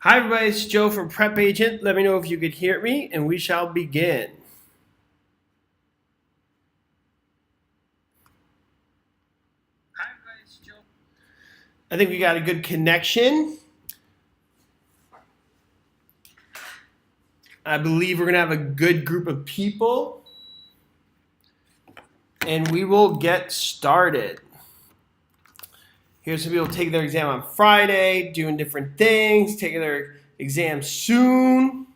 Hi everybody, it's Joe from Prep Agent. Let me know if you could hear me and we shall begin. Hi everybody, it's Joe. I think we got a good connection. I believe we're going to have a good group of people. And we will get started. Here's some people taking their exam on Friday, doing different things, taking their exam soon.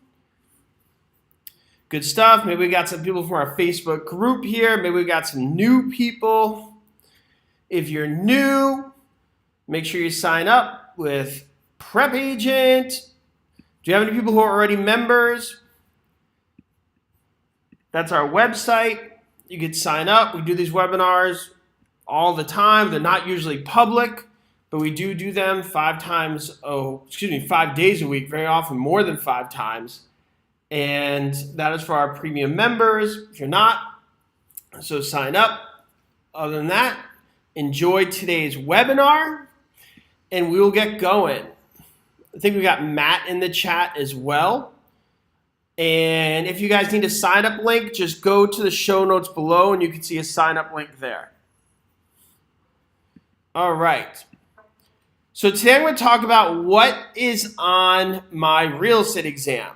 Good stuff. Maybe we got some people from our Facebook group here. Maybe we got some new people. If you're new, make sure you sign up with Prep Agent. Do you have any people who are already members? That's our website. You can sign up. We do these webinars all the time. They're not usually public, but we do them 5 days a week, very often more than 5 times. And that is for our premium members. If you're not, so sign up. Other than that, enjoy today's webinar, and we will get going. I think we got Matt in the chat as well. And if you guys need a sign up link, just go to the show notes below and you can see a sign up link there. All right. So today I'm going to talk about what is on my real estate exam.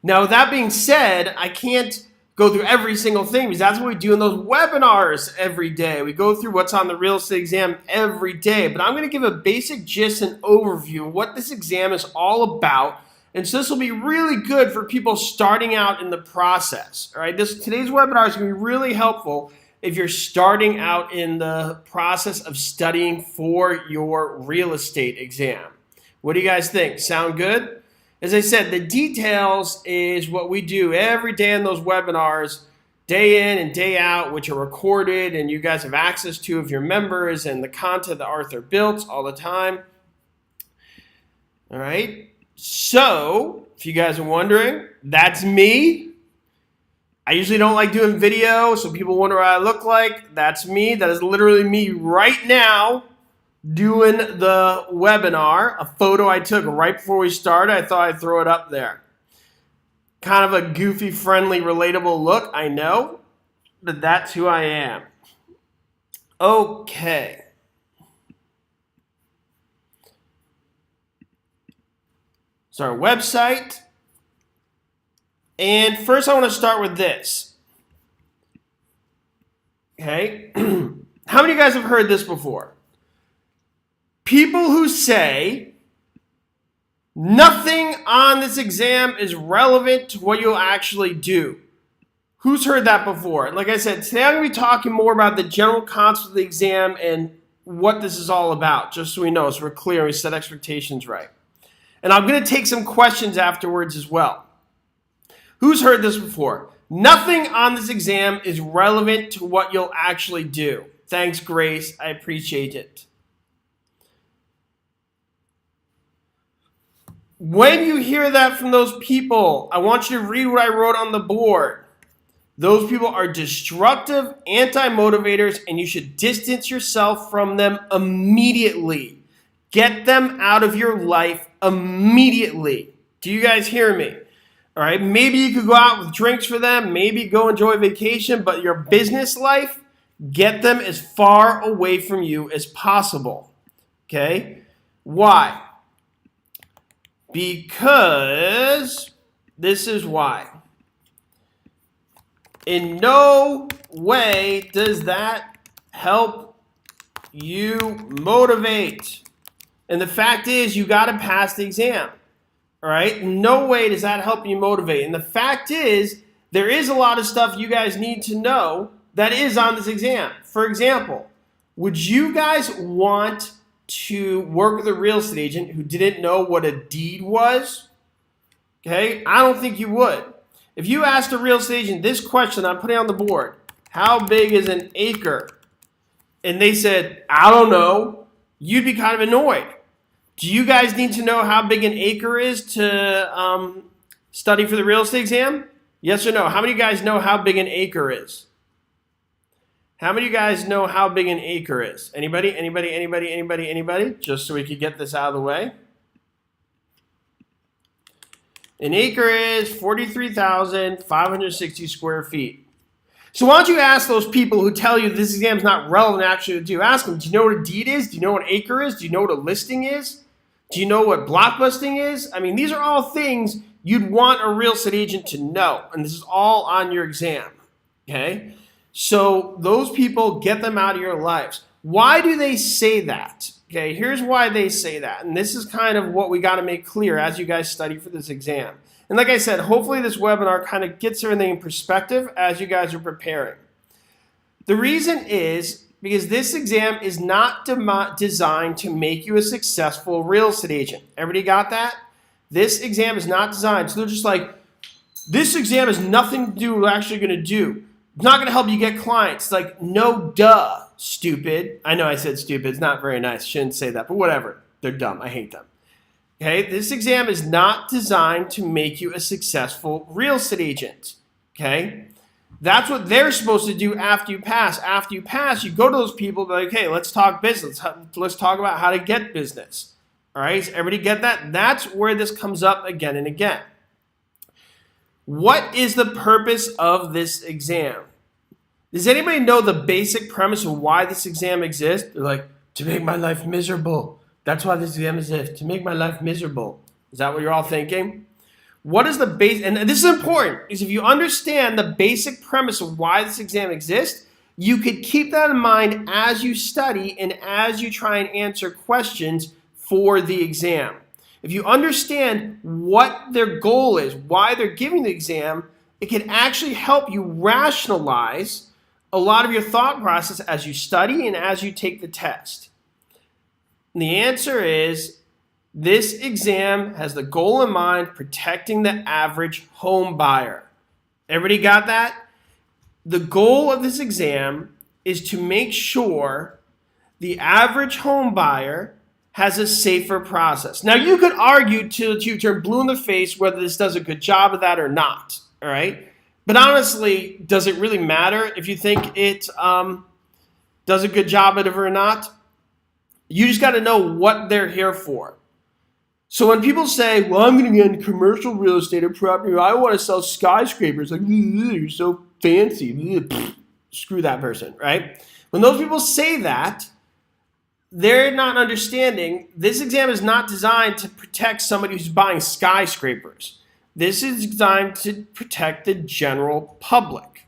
Now, with that being said, I can't go through every single thing because that's what we do in those webinars every day. We go through what's on the real estate exam every day. But I'm going to give a basic gist and overview of what this exam is all about. And so this will be really good for people starting out in the process. All right, today's webinar is going to be really helpful if you're starting out in the process of studying for your real estate exam. What do you guys think? Sound good? As I said, the details is what we do every day in those webinars, day in and day out, which are recorded and you guys have access to if you're members, and the content that Arthur built all the time. All right. So, if you guys are wondering, that's me. I usually don't like doing video, so people wonder what I look like. That's me. That is literally me right now doing the webinar. A photo I took right before we started. I thought I'd throw it up there. Kind of a goofy, friendly, relatable look, I know, but that's who I am. Okay. So our website, and first I want to start with this. Okay, how many of you guys have heard this before? People who say nothing on this exam is relevant to what you'll actually do. Who's heard that before? Like I said, today I'm going to be talking more about the general concept of the exam and what this is all about, just so we know, so we're clear and we set expectations right. And I'm going to take some questions afterwards as well. Who's heard this before? Nothing on this exam is relevant to what you'll actually do. Thanks, Grace. I appreciate it. When you hear that from those people, I want you to read what I wrote on the board. Those people are destructive anti-motivators, and you should distance yourself from them immediately. Get them out of your life immediately. Do you guys hear me? All right, maybe you could go out with drinks for them, maybe go enjoy vacation, but your business life, get them as far away from you as possible. Okay? Why? Because this is why. In no way does that help you motivate. And the fact is, you got to pass the exam. All right? No way does that help you motivate. And the fact is, there is a lot of stuff you guys need to know that is on this exam. For example, would you guys want to work with a real estate agent who didn't know what a deed was? Okay? I don't think you would. If you asked a real estate agent this question I'm putting on the board, how big is an acre? And they said, I don't know, you'd be kind of annoyed. Do you guys need to know how big an acre is to study for the real estate exam? Yes or no? How many of you guys know how big an acre is? How many of you guys know how big an acre is? Anybody? Anybody? Anybody? Anybody? Anybody? Just so we could get this out of the way. An acre is 43,560 square feet. So why don't you ask those people who tell you this exam is not relevant actually to do? Ask them, do you know what a deed is? Do you know what an acre is? Do you know what a listing is? Do you know what block busting is? I mean, these are all things you'd want a real estate agent to know. And this is all on your exam, okay? So those people, get them out of your lives. Why do they say that? Okay, here's why they say that. And this is kind of what we got to make clear as you guys study for this exam. And like I said, hopefully this webinar kind of gets everything in perspective as you guys are preparing. The reason is because this exam is not designed to make you a successful real estate agent. Everybody got that? This exam is not designed. So they're just like, this exam has nothing to do with what we're actually going to do. It's not going to help you get clients. It's like, no, duh, stupid. I know I said stupid. It's not very nice. Shouldn't say that, but whatever. They're dumb. I hate them. Okay, this exam is not designed to make you a successful real estate agent. Okay, that's what they're supposed to do after you pass. After you pass, you go to those people and be like, okay, let's talk business. Let's talk about how to get business. All right, does everybody get that? That's where this comes up again and again. What is the purpose of this exam? Does anybody know the basic premise of why this exam exists? They're like, to make my life miserable. That's why this exam exists, to make my life miserable. Is that what you're all thinking? What is the base? And this is important, because if you understand the basic premise of why this exam exists, you could keep that in mind as you study and as you try and answer questions for the exam. If you understand what their goal is, why they're giving the exam, it can actually help you rationalize a lot of your thought process as you study and as you take the test. And the answer is, this exam has the goal in mind, protecting the average home buyer. Everybody got that? The goal of this exam is to make sure the average home buyer has a safer process. Now, you could argue till you turn blue in the face whether this does a good job of that or not, all right? But honestly, does it really matter if you think it does a good job of it or not? You just got to know what they're here for. So when people say, well, I'm going to get into commercial real estate or property, or I want to sell skyscrapers, like, you're so fancy. Screw that person, right? When those people say that, they're not understanding this exam is not designed to protect somebody who's buying skyscrapers. This is designed to protect the general public.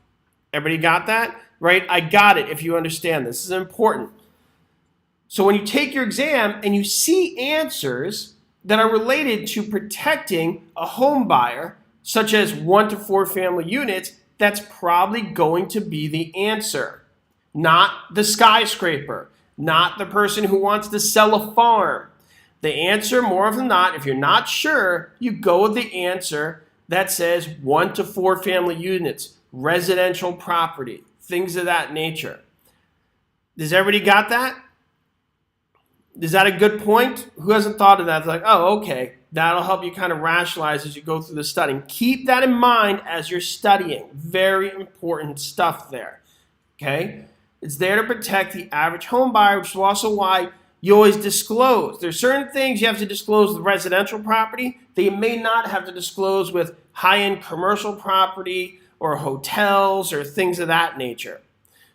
Everybody got that? Right? I got it if you understand this. This is important. So when you take your exam and you see answers that are related to protecting a home buyer, such as 1 to 4 family units, that's probably going to be the answer. Not the skyscraper, not the person who wants to sell a farm. The answer, more often than not, if you're not sure, you go with the answer that says 1 to 4 family units, residential property, things of that nature. Does everybody got that? Is that a good point? Who hasn't thought of that? It's like, oh, okay. That'll help you kind of rationalize as you go through the study. Keep that in mind as you're studying. Very important stuff there. Okay? It's there to protect the average home buyer, which is also why you always disclose. There's certain things you have to disclose with residential property that you may not have to disclose with high-end commercial property or hotels or things of that nature.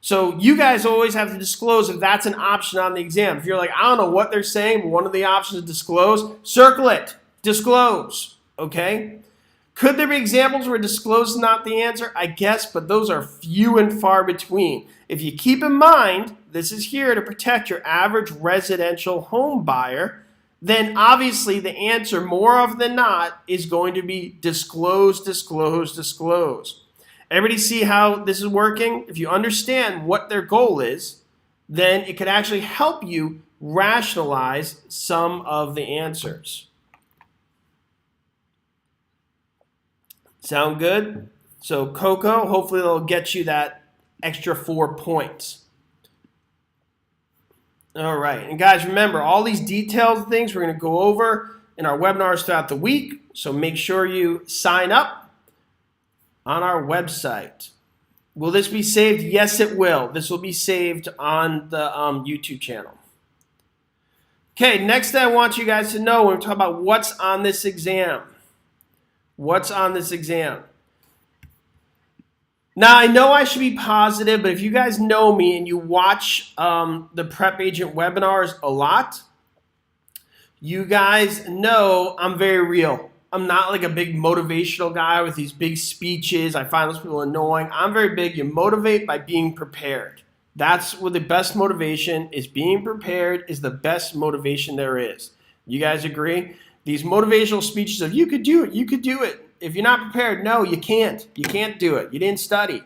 So you guys always have to disclose if that's an option on the exam. If you're like, I don't know what they're saying, but one of the options is disclose, circle it, disclose, okay? Could there be examples where disclose is not the answer? I guess, but those are few and far between. If you keep in mind, this is here to protect your average residential home buyer, then obviously the answer, more often than not, is going to be disclose, disclose, disclose. Everybody see how this is working? If you understand what their goal is, then it could actually help you rationalize some of the answers. Sound good? So Coco, hopefully they'll get you that extra 4 points. All right, and guys, remember, all these detailed things we're going to go over in our webinars throughout the week, so make sure you sign up on our website. Will this be saved? Yes, it will. This will be saved on the YouTube channel. Okay, next I want you guys to know when we talk about what's on this exam. What's on this exam? Now, I know I should be positive, but if you guys know me and you watch the Prep Agent webinars a lot, you guys know I'm very real. I'm not like a big motivational guy with these big speeches. I find those people annoying. I'm very big. You motivate by being prepared. That's what the best motivation is. Being prepared is the best motivation there is. You guys agree? These motivational speeches of you could do it, you could do it. If you're not prepared, no, you can't. You can't do it. You didn't study.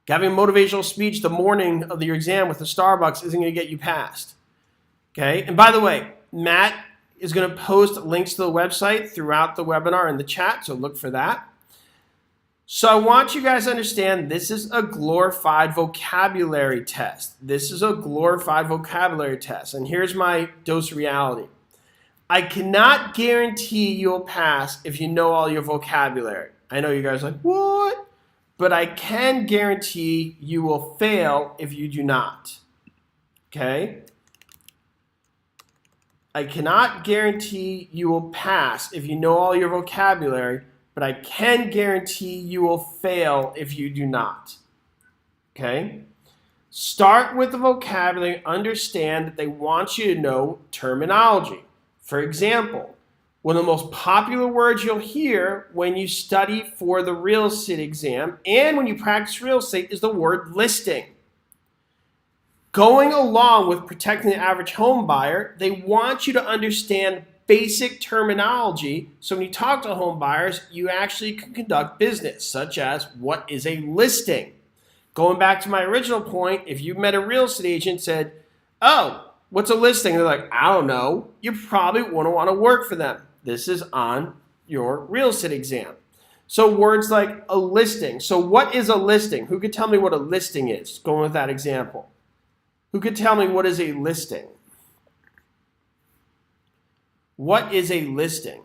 Having a motivational speech the morning of your exam with the Starbucks isn't going to get you passed. Okay? And by the way, Matt is going to post links to the website throughout the webinar in the chat, so look for that. So I want you guys to understand this is a glorified vocabulary test. This is a glorified vocabulary test. And here's my dose of reality. I cannot guarantee you'll pass if you know all your vocabulary. I know you guys are like, what? But I can guarantee you will fail if you do not. Okay? I cannot guarantee you will pass if you know all your vocabulary, but I can guarantee you will fail if you do not. Okay? Start with the vocabulary, understand that they want you to know terminology. For example, one of the most popular words you'll hear when you study for the real estate exam and when you practice real estate is the word listing. Going along with protecting the average home buyer, they want you to understand basic terminology so when you talk to home buyers, you actually can conduct business, such as what is a listing. Going back to my original point, if you met a real estate agent and said, oh, what's a listing? They're like, I don't know. You probably wouldn't want to work for them. This is on your real estate exam. So words like a listing. So what is a listing? Who could tell me what a listing is? Going with that example. Who could tell me what is a listing? What is a listing?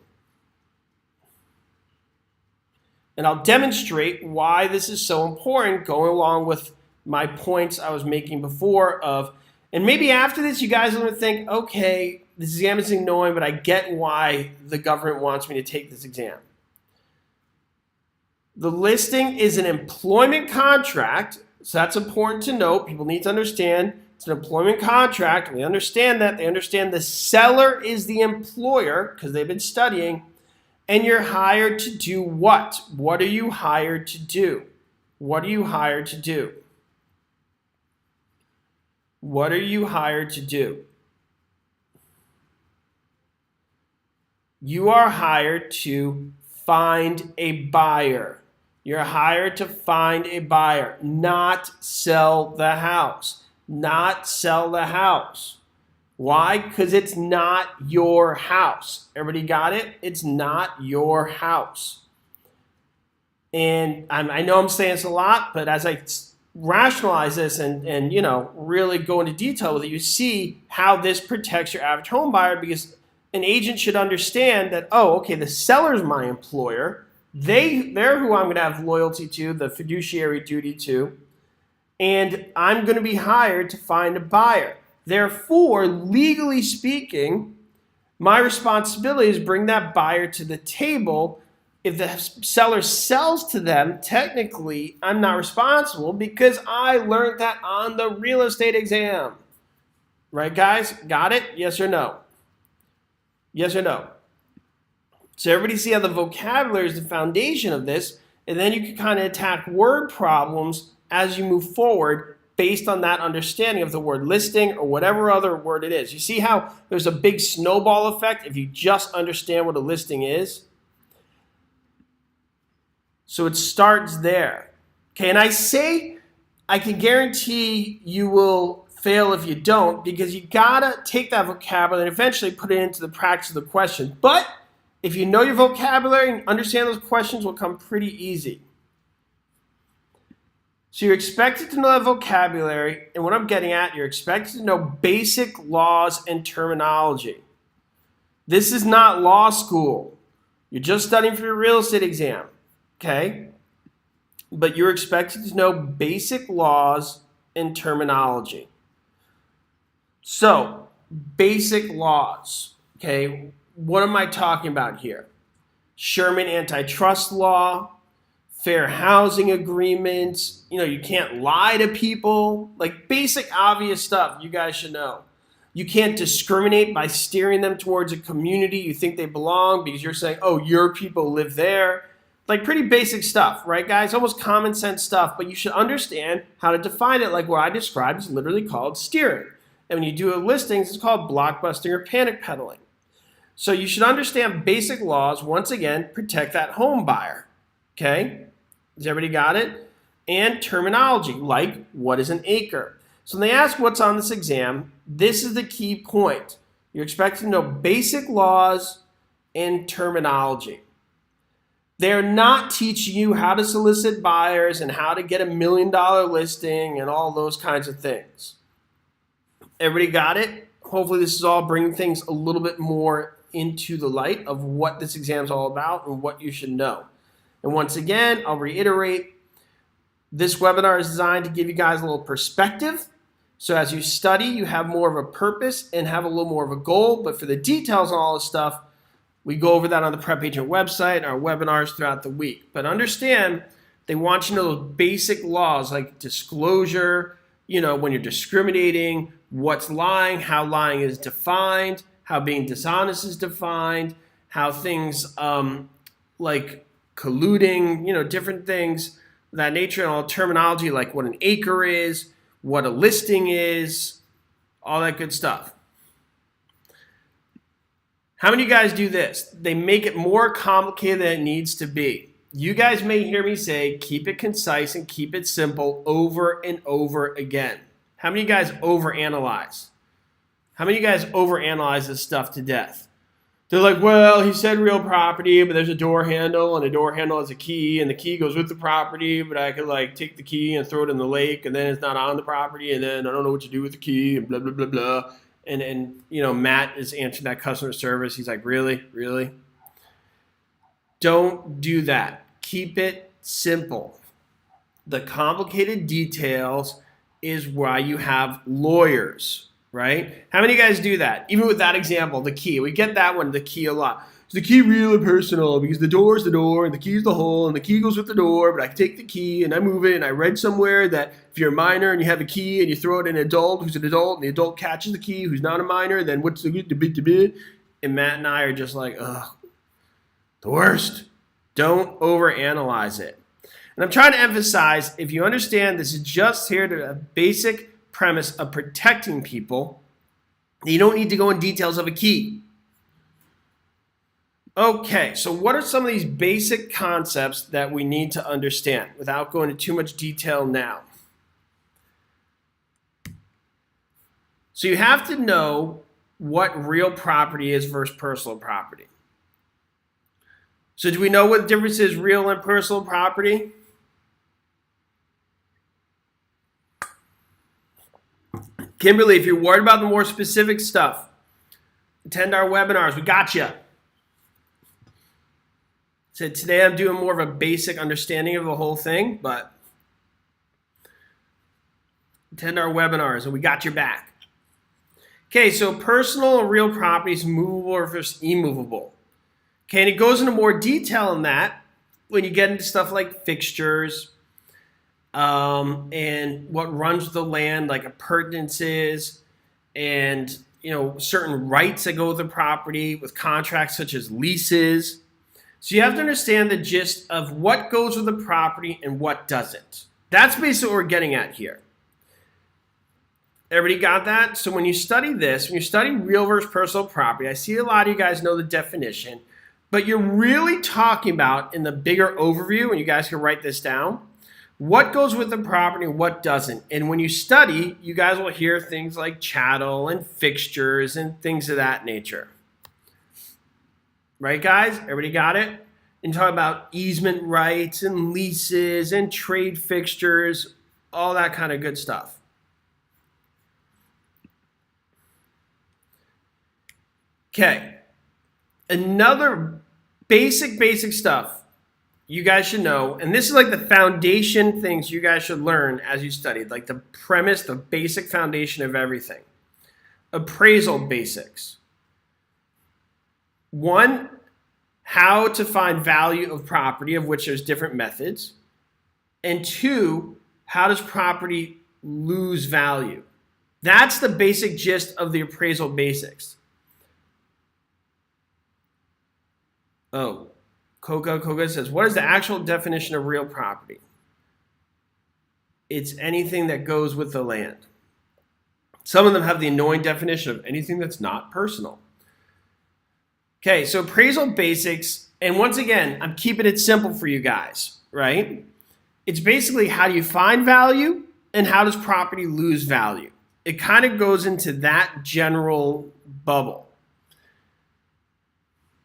And I'll demonstrate why this is so important going along with my points I was making before of, and maybe after this you guys are going to think, okay, this exam is annoying, but I get why the government wants me to take this exam. The listing is an employment contract, so that's important to note. People need to understand it's an employment contract. And they understand that. They understand the seller is the employer because they've been studying. And you're hired to do what? What are you hired to do? What are you hired to do? What are you hired to do? You are hired to find a buyer. You're hired to find a buyer, not sell the house. Not sell the house. Why? Because it's not your house. Everybody got it? It's not your house. And I know I'm saying this a lot, but as I rationalize this and really go into detail with it, you see how this protects your average home buyer, because an agent should understand that, oh, okay, the seller's my employer. They're who I'm going to have loyalty to, the fiduciary duty to, and I'm going to be hired to find a buyer. Therefore, legally speaking, my responsibility is bring that buyer to the table. If the seller sells to them, technically, I'm not responsible because I learned that on the real estate exam. Right, guys? Got it? Yes or no? Yes or no? So everybody see how the vocabulary is the foundation of this, and then you can kind of attack word problems as you move forward based on that understanding of the word listing or whatever other word it is. You see how there's a big snowball effect if you just understand what a listing is? So it starts there. Okay, and I say I can guarantee you will fail if you don't, because you gotta take that vocabulary and eventually put it into the practice of the question. But if you know your vocabulary and understand those questions, will come pretty easy. So you're expected to know that vocabulary, and what I'm getting at, you're expected to know basic laws and terminology. This is not law school. You're just studying for your real estate exam, okay? But you're expected to know basic laws and terminology. So, basic laws, okay? What am I talking about here? Sherman antitrust law, fair housing agreements. You can't lie to people. Like basic obvious stuff you guys should know. You can't discriminate by steering them towards a community you think they belong because you're saying, oh, your people live there. Like pretty basic stuff, right, guys? Almost common sense stuff, but you should understand how to define it. Like what I described is literally called steering. And when you do listings, it's called blockbusting or panic peddling. So you should understand basic laws, once again, protect that home buyer. Okay? Has everybody got it? And terminology, like what is an acre? So when they ask what's on this exam, this is the key point. You're expected to know basic laws and terminology. They're not teaching you how to solicit buyers and how to get $1 million listing and all those kinds of things. Everybody got it? Hopefully this is all bringing things a little bit more into the light of what this exam is all about and what you should know. And once again, I'll reiterate, this webinar is designed to give you guys a little perspective. So as you study, you have more of a purpose and have a little more of a goal. But for the details on all this stuff, we go over that on the Prep Agent website and our webinars throughout the week. But understand, they want you to know those basic laws like disclosure, when you're discriminating, what's lying, how lying is defined, how being dishonest is defined, how things like colluding, different things of that nature, and all terminology like what an acre is, what a listing is, all that good stuff. How many of you guys do this? They make it more complicated than it needs to be. You guys may hear me say, keep it concise and keep it simple over and over again. How many of you guys overanalyze? How many of you guys overanalyze this stuff to death? They're like, well, he said real property, but there's a door handle, and the door handle has a key, and the key goes with the property, but I could take the key and throw it in the lake, and then it's not on the property, and then I don't know what to do with the key, and blah, blah, blah, blah. And Matt is answering that customer service. He's like, really? Really? Don't do that. Keep it simple. The complicated details is why you have lawyers, right? How many of you guys do that? Even with that example, the key. We get that one, the key, a lot. Is the key real or personal? Because the door is the door, and the key is the hole, and the key goes with the door, but I can take the key, and I move it, and I read somewhere that if you're a minor and you have a key, and you throw it in an adult who's an adult, and the adult catches the key who's not a minor, then what's the bit? And Matt and I are just like, ugh, the worst. Don't overanalyze it. And I'm trying to emphasize, if you understand this is just here to a basic premise of protecting people, you don't need to go in details of a key. Okay, so what are some of these basic concepts that we need to understand without going into too much detail now? So you have to know what real property is versus personal property. So do we know what the difference is real and personal property? Kimberly, if you're worried about the more specific stuff, attend our webinars. We got you. So today I'm doing more of a basic understanding of the whole thing, but attend our webinars and we got your back. Okay, so personal and real property is movable versus immovable. Okay, and it goes into more detail on that when you get into stuff like fixtures and what runs with the land, like appurtenances and certain rights that go with the property with contracts such as leases. So you have to understand the gist of what goes with the property and what doesn't. That's basically what we're getting at here. Everybody got that? So when you study this, when you study real versus personal property, I see a lot of you guys know the definition, but you're really talking about in the bigger overview, and you guys can write this down, what goes with the property and what doesn't. And when you study, you guys will hear things like chattel and fixtures and things of that nature. Right, guys? Everybody got it? And talk about easement rights and leases and trade fixtures, all that kind of good stuff. Okay. Another basic stuff you guys should know, and this is like the foundation things you guys should learn as you study, like the premise, the basic foundation of everything. Appraisal basics. One, how to find value of property, of which there's different methods. And 2, how does property lose value? That's the basic gist of the appraisal basics. Oh, Coca says, what is the actual definition of real property? It's anything that goes with the land. Some of them have the annoying definition of anything that's not personal. Okay, so appraisal basics, and once again, I'm keeping it simple for you guys, right? It's basically how do you find value and how does property lose value? It kind of goes into that general bubble.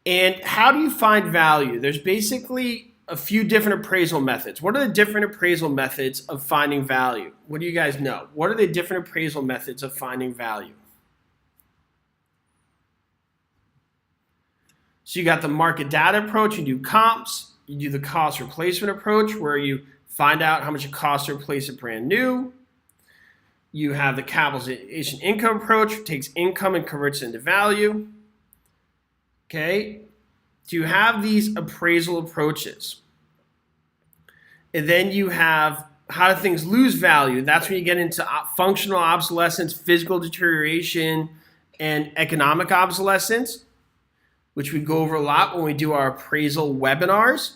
And how do you find value? There's basically a few different appraisal methods. What are the different appraisal methods of finding value? What do you guys know? What are the different appraisal methods of finding value? So you got the market data approach, you do comps, you do the cost replacement approach where you find out how much it costs to replace it brand new. You have the capitalization income approach, which takes income and converts it into value. Okay, so you have these appraisal approaches. And then you have how do things lose value? That's when you get into functional obsolescence, physical deterioration, and economic obsolescence, which we go over a lot when we do our appraisal webinars.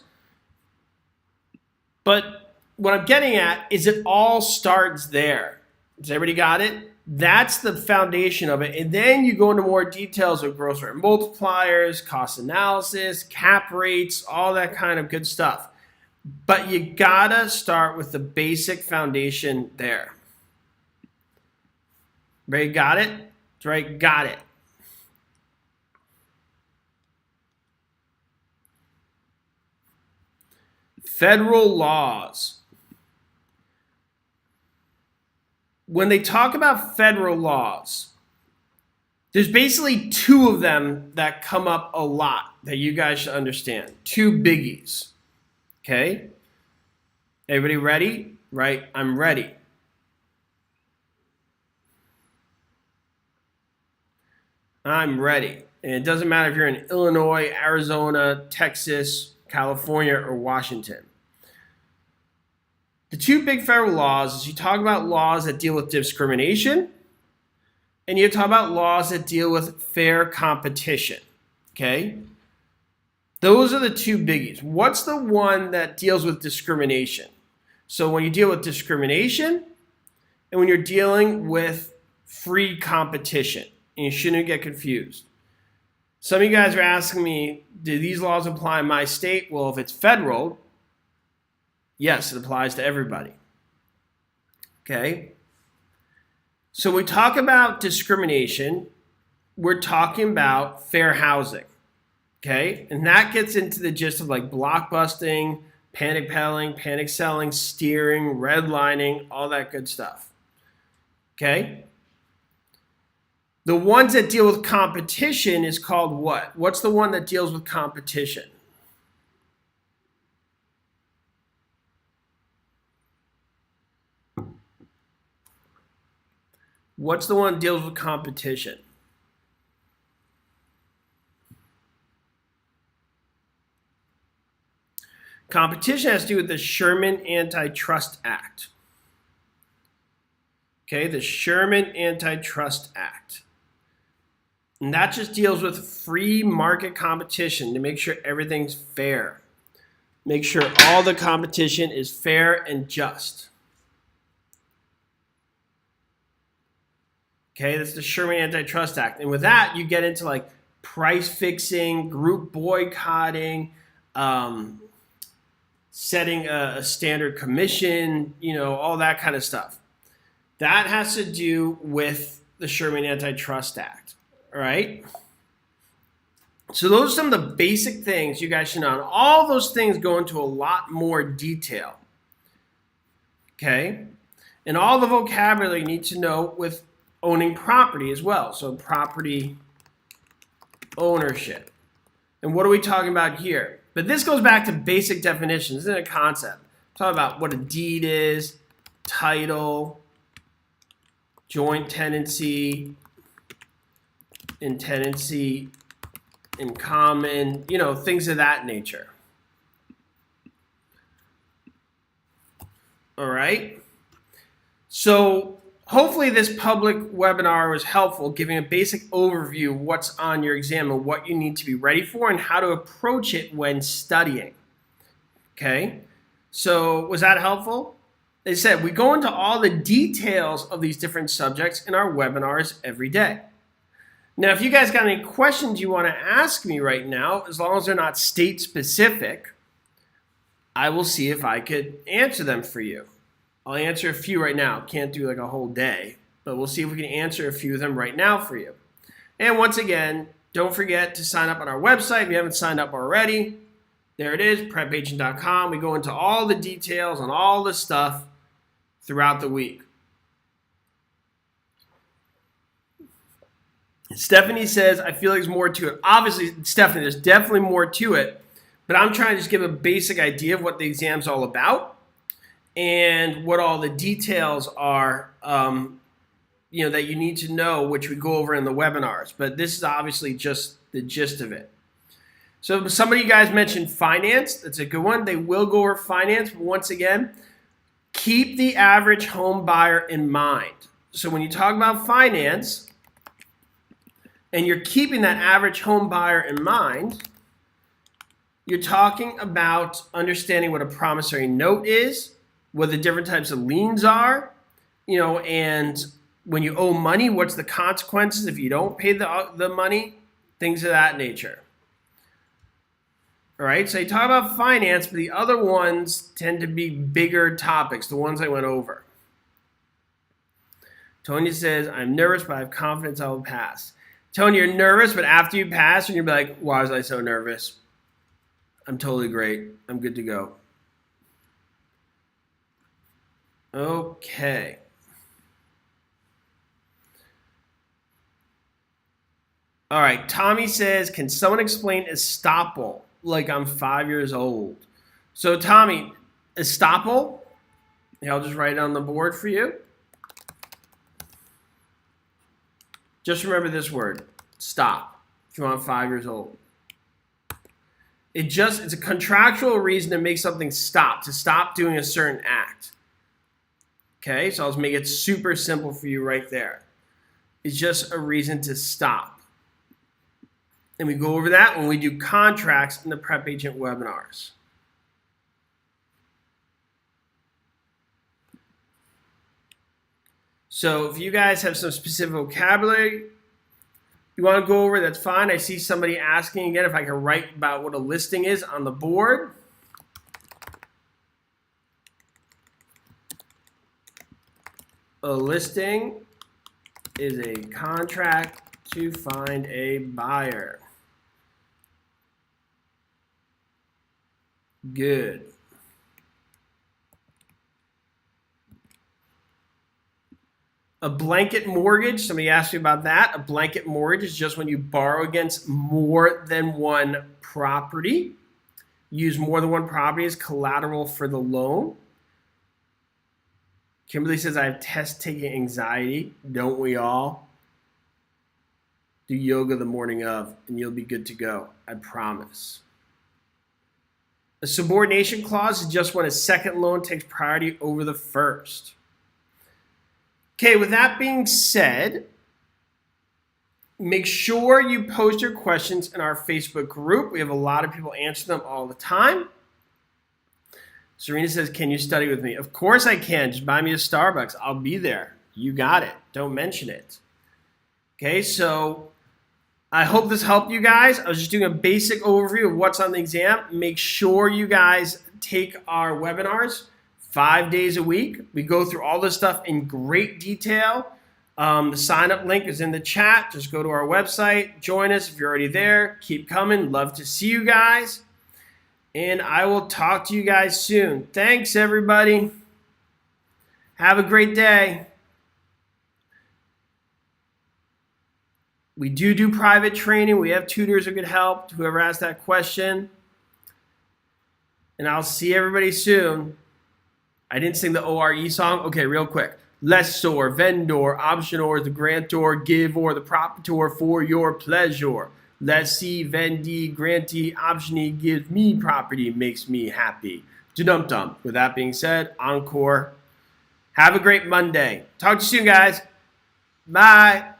But what I'm getting at is it all starts there. Has everybody got it? That's the foundation of it. And then you go into more details of gross rate multipliers, cost analysis, cap rates, all that kind of good stuff. But you gotta start with the basic foundation there. Right? Got it? Right? Got it. Federal laws. When they talk about federal laws, there's basically 2 of them that come up a lot that you guys should understand. 2 biggies. Okay? Everybody ready? Right? I'm ready. I'm ready. And it doesn't matter if you're in Illinois, Arizona, Texas, California, or Washington. The 2 big federal laws is you talk about laws that deal with discrimination, and you talk about laws that deal with fair competition. Okay? Those are the 2 biggies. What's the one that deals with discrimination? So when you deal with discrimination and when you're dealing with free competition, and you shouldn't get confused. Some of you guys are asking me, do these laws apply in my state? Well, if it's federal, yes, it applies to everybody. Okay? So when we talk about discrimination, we're talking about fair housing. Okay? And that gets into the gist of like blockbusting, panic peddling, panic selling, steering, redlining, all that good stuff. Okay? The ones that deal with competition is called what? What's the one that deals with competition? What's the one that deals with competition? Competition has to do with the Sherman Antitrust Act. Okay, the Sherman Antitrust Act. And that just deals with free market competition to make sure everything's fair. Make sure all the competition is fair and just. Okay, that's the Sherman Antitrust Act. And with that, you get into like price fixing, group boycotting, setting a standard commission, all that kind of stuff. That has to do with the Sherman Antitrust Act, all right? So those are some of the basic things you guys should know. And all those things go into a lot more detail, okay? And all the vocabulary you need to know with owning property as well. So property ownership. And what are we talking about here? But this goes back to basic definitions. This isn't a concept. I'm talking about what a deed is, title, joint tenancy, and tenancy in common, things of that nature. All right. So hopefully this public webinar was helpful, giving a basic overview of what's on your exam and what you need to be ready for and how to approach it when studying. Okay. So was that helpful? They said we go into all the details of these different subjects in our webinars every day. Now, if you guys got any questions you want to ask me right now, as long as they're not state specific, I will see if I could answer them for you. I'll answer a few right now. Can't do like a whole day, but we'll see if we can answer a few of them right now for you. And once again, don't forget to sign up on our website if you haven't signed up already. There it is, prepagent.com. We go into all the details on all the stuff throughout the week. Stephanie says, I feel like there's more to it. Obviously, Stephanie, there's definitely more to it, but I'm trying to just give a basic idea of what the exam's all about and what all the details are, that you need to know, which we go over in the webinars. But this is obviously just the gist of it. So some of you guys mentioned finance. That's a good one. They will go over finance, but once again, keep the average home buyer in mind. So when you talk about finance and you're keeping that average home buyer in mind, you're talking about understanding what a promissory note is, what the different types of liens are, and when you owe money, what's the consequences if you don't pay the money, things of that nature. All right, so you talk about finance, but the other ones tend to be bigger topics, the ones I went over. Tony says, I'm nervous, but I have confidence I will pass. Tony, you're nervous, but after you pass, you're going to be like, why was I so nervous? I'm totally great. I'm good to go. Okay. All right, Tommy says, can someone explain estoppel? Like I'm 5 years old. So Tommy, estoppel, I'll just write it on the board for you. Just remember this word, stop, if you're 5 years old. It's a contractual reason to make something stop, to stop doing a certain act. Okay, so I'll just make it super simple for you right there. It's just a reason to stop. And we go over that when we do contracts in the Prep Agent webinars. So if you guys have some specific vocabulary you want to go over, that's fine. I see somebody asking again if I can write about what a listing is on the board. A listing is a contract to find a buyer. Good. A blanket mortgage, somebody asked me about that. A blanket mortgage is just when you borrow against more than one property. Use more than one property as collateral for the loan. Kimberly says, I have test-taking anxiety. Don't we all? Do yoga the morning of, and you'll be good to go. I promise. A subordination clause is just when a second loan takes priority over the first. Okay, with that being said, make sure you post your questions in our Facebook group. We have a lot of people answer them all the time. Serena says, can you study with me? Of course I can. Just buy me a Starbucks. I'll be there. You got it. Don't mention it. Okay, so I hope this helped you guys. I was just doing a basic overview of what's on the exam. Make sure you guys take our webinars 5 days a week. We go through all this stuff in great detail. The sign-up link is in the chat. Just go to our website. Join us if you're already there. Keep coming. Love to see you guys. And I will talk to you guys soon. Thanks, everybody. Have a great day. We do private training. We have tutors who could help, whoever asked that question. And I'll see everybody soon. I didn't sing the ORE song. Okay, real quick. Lessor, vendor, optionor, the grantor, giver, the proprietor for your pleasure. Lessee, vendee, grantee, optionee gives me property, makes me happy. Dum-dum. With that being said, encore. Have a great Monday. Talk to you soon, guys. Bye.